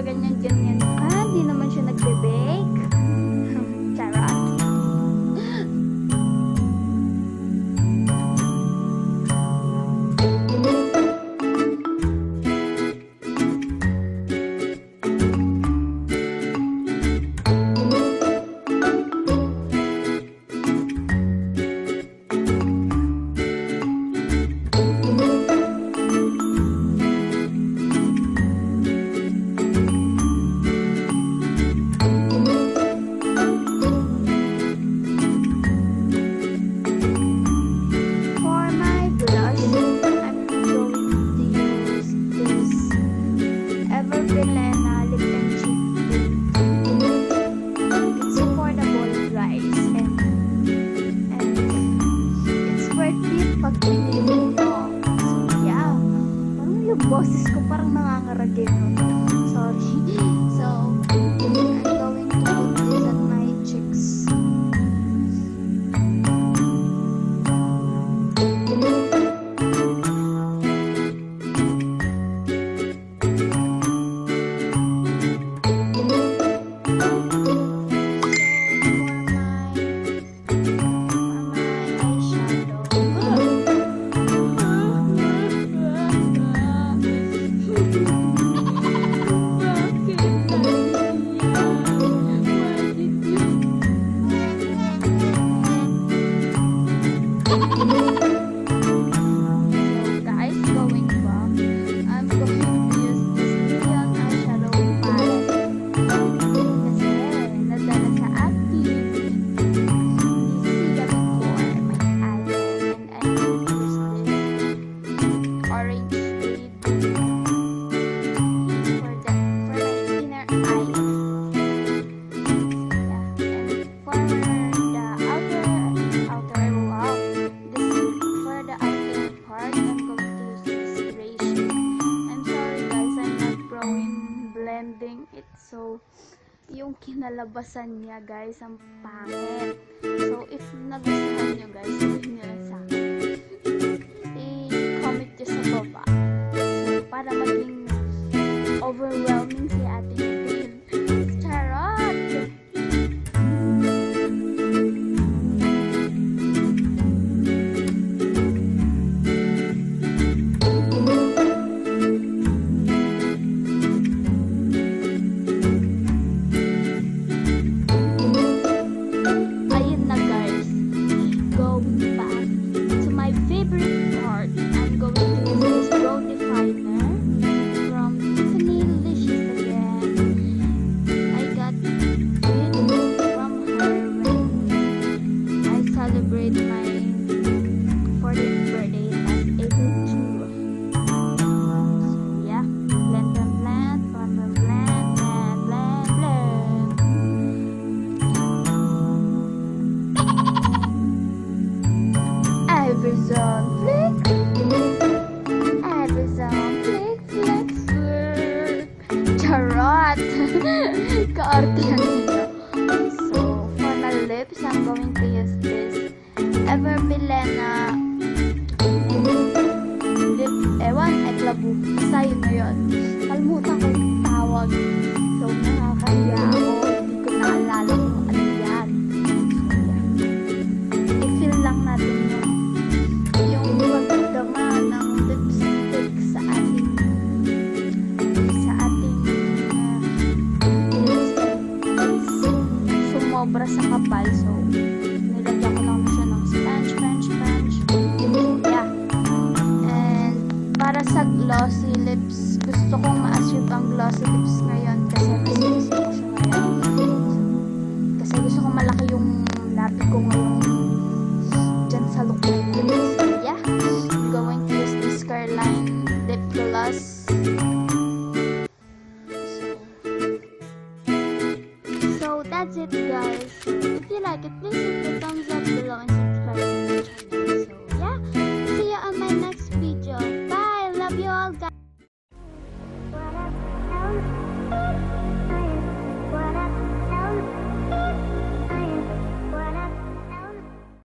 ganyan-ganyan ka. Di naman siya nagbe-bake. Charot. Boses ko parang nangangaragin. Sorry. So, I'm going to put this at my cheeks. So, yung kinalabasan niya guys, ang pangit. So, if nagustuhan nyo guys, sabihin nyo lang sa akin. I-comment nyo sa baba. So, para maging overwhelming si ating team. Charot! Celebrate my 40th birthday last April 2. So yeah, blend, blend, blend, blend, blend, blend, blend, blend. Every zone flick, every zone flick, flick, flick. Charot. Kaarte yan nila. So for my lips, I'm going to use this Ever Bilena lip, ewan, eklabu. Basta yun na yun. Kalmutan ko yung tawag. So, nakakahiya ako. Hindi ko naalala kung ano yan. So, yeah. I-feel lang natin yung pagdama ng lipstick sa ating lipstick. Sumobra sa kapal. So, nilagyan ko lang siya ng sponge. Yeah. And para sa glossy lips, gusto kong ma-achieve ang glossy lips ngayon kasi mas gusto ko siya ngayon. Kasi gusto kong malaki yung labi ko ngayon dyan sa look na yun. So yeah, I'm going to use this Careline lip gloss.